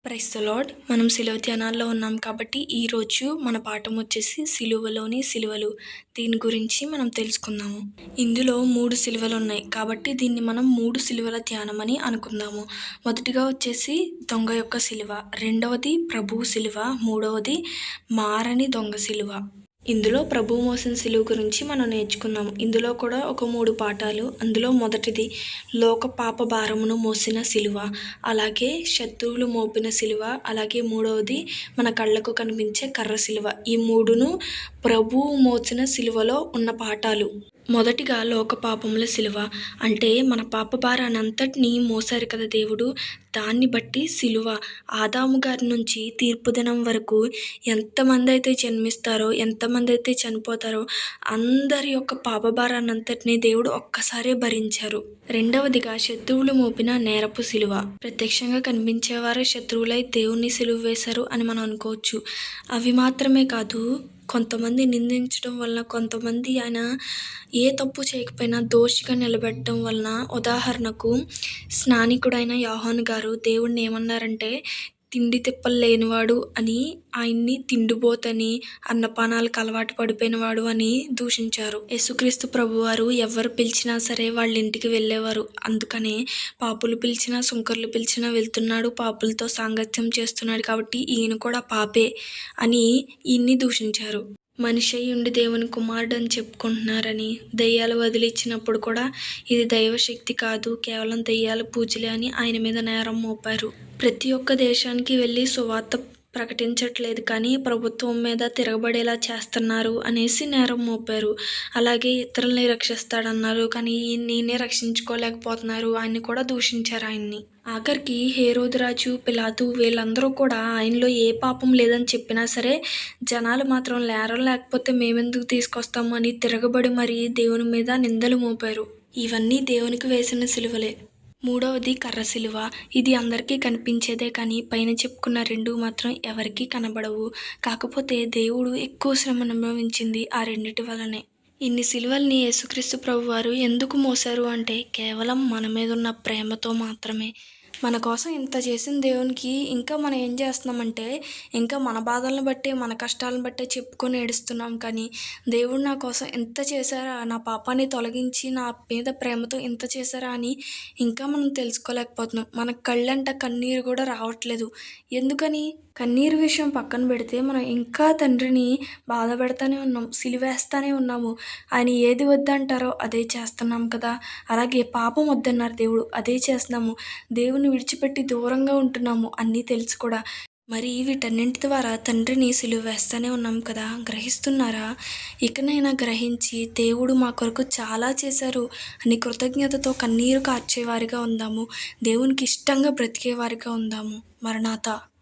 Praise the lord. మనం సిలువ ధ్యానాల్లో ఉన్నాం కాబట్టి ఈరోజు మన పాఠం వచ్చేసి సిలువలోని సిలువలు. దీని గురించి మనం తెలుసుకుందాము. ఇందులో 3 సిలువలు ఉన్నాయి కాబట్టి దీన్ని మనం 3 సిలువల ధ్యానం అని అనుకుందాము. మొదటిగా వచ్చేసి దొంగ యొక్క సిలువ, రెండవది ప్రభువు సిలువ, మూడవది మారని దొంగ సిలువ. ఇందులో ప్రభువు మోసిన సిలువ గురించి మనం నేర్చుకున్నాము. ఇందులో కూడా ఒక 3 పాఠాలు. అందులో మొదటిది లోక పాప భారమును మోసిన సిలువ, అలాగే శత్రువులు మోపిన సిలువ, అలాగే మూడవది మన కళ్ళకు కనిపించే కర్ర సిలువ. ఈ 3ను ప్రభువు మోసిన సిలువలో ఉన్న పాఠాలు. మొదటిగా లోక పాపముల సిలువ అంటే మన పాప భారాన్నంతటినీ మోసారు కదా దేవుడు. దాన్ని బట్టి సిలువ ఆదాము గారి నుంచి తీర్పు దినం వరకు ఎంతమంది అయితే జన్మిస్తారో, ఎంతమంది అయితే చనిపోతారో అందరి యొక్క పాప భారాన్నంతటినీ దేవుడు ఒక్కసారే భరించారు. రెండవదిగా శత్రువులు మోపిన నేరపు సిలువ. ప్రత్యక్షంగా కనిపించేవారు శత్రువులై దేవుణ్ణి సిలువ వేశారు అని మనం అనుకోవచ్చు. అవి మాత్రమే కాదు, కొంతమంది నిందించడం వలన, కొంతమంది ఆయన ఏ తప్పు చేయకపోయినా దోషిగా నిలబెట్టడం వలన, ఉదాహరణకు స్నానికుడైన యోహాను గారు దేవుణ్ణి ఏమన్నారంటే తిండి తిప్పలు లేనివాడు అని, ఆయన్ని తిండిపోతని, అన్నపానాలకు అలవాటు పడిపోయినవాడు అని దూషించారు. యేసుక్రీస్తు ప్రభువారు ఎవరు పిలిచినా సరే వాళ్ళ ఇంటికి వెళ్ళేవారు. అందుకనే పాపులు పిలిచినా సుంకర్లు పిలిచినా వెళ్తున్నాడు, పాపులతో సాంగత్యం చేస్తున్నాడు కాబట్టి ఈయన కూడా పాపే అని ఈయన్ని దూషించారు. మనిషి అయి ఉండి దేవుని కుమారుడు అని చెప్పుకుంటున్నారని, దెయ్యాలు వదిలిచ్చినప్పుడు కూడా ఇది దైవశక్తి కాదు, కేవలం దెయ్యాల పూజలే అని ఆయన మీద నేరం మోపారు. ప్రతి ఒక్క దేశానికి వెళ్ళి సువార్త ప్రకటించట్లేదు కానీ ప్రభుత్వం మీద తిరగబడేలా చేస్తున్నారు అనేసి నేరం మోపారు. అలాగే ఇతరుల్ని రక్షిస్తాడన్నారు కానీ ఈయన్నే రక్షించుకోలేకపోతున్నారు, ఆయన్ని కూడా దూషించారు. ఆయన్ని ఆఖరికి హేరోదు రాజు, పిలాతు వీళ్ళందరూ కూడా ఆయనలో ఏ పాపం లేదని చెప్పినా సరే జనాలు మాత్రం లేకపోతే మేమెందుకు తీసుకొస్తాము అని తిరగబడి మరీ దేవుని మీద నిందలు మోపారు. ఇవన్నీ దేవునికి వేసిన సిలువలే. మూడవది కర్ర సిలువ. ఇది అందరికీ కనిపించేదే కానీ పైన చెప్పుకున్న 2 మాత్రం ఎవరికీ కనబడవు. కాకపోతే దేవుడు ఎక్కువ శ్రమను అనుభవించింది ఆ రెండిటి వలనే. ఇన్ని సిలువల్ని యేసుక్రీస్తు ప్రభువారు ఎందుకు మోసారు అంటే కేవలం మన మీద ఉన్న ప్రేమతో మాత్రమే. మన కోసం ఇంత చేసిన దేవునికి ఇంకా మనం ఏం చేస్తున్నామంటే ఇంకా మన బాధలను బట్టి, మన కష్టాలను బట్టే చెప్పుకొని ఏడుస్తున్నాం కానీ దేవుడు నా కోసం ఎంత చేశారా, నా పాపాన్ని తొలగించి నా మీద ప్రేమతో ఇంత చేశారా అని ఇంకా మనం తెలుసుకోలేకపోతున్నాం. మన కళ్ళంట కన్నీరు కూడా రావట్లేదు. ఎందుకని? కన్నీరు విషయం పక్కన పెడితే మనం ఇంకా తండ్రిని బాధ పెడతానే ఉన్నాం, సిలువేస్తానే ఉన్నాము. ఆయన ఏది వద్దంటారో అదే చేస్తున్నాం కదా. అలాగే పాపం వద్దన్నారు దేవుడు, అదే చేస్తున్నాము. దేవుని విడిచిపెట్టి దూరంగా ఉంటున్నాము, అన్నీ తెలుసు కూడా. మరి వీటన్నింటి ద్వారా తండ్రిని సిలువ వేస్తూనే ఉన్నాం కదా. గ్రహిస్తున్నారా? ఇకనైనా గ్రహించి దేవుడు మా కొరకు చాలా చేశారు అని కృతజ్ఞతతో కన్నీరు కార్చేవారిగా ఉందాము. దేవునికి ఇష్టంగా బ్రతికేవారిగా ఉందాము. మరణాత.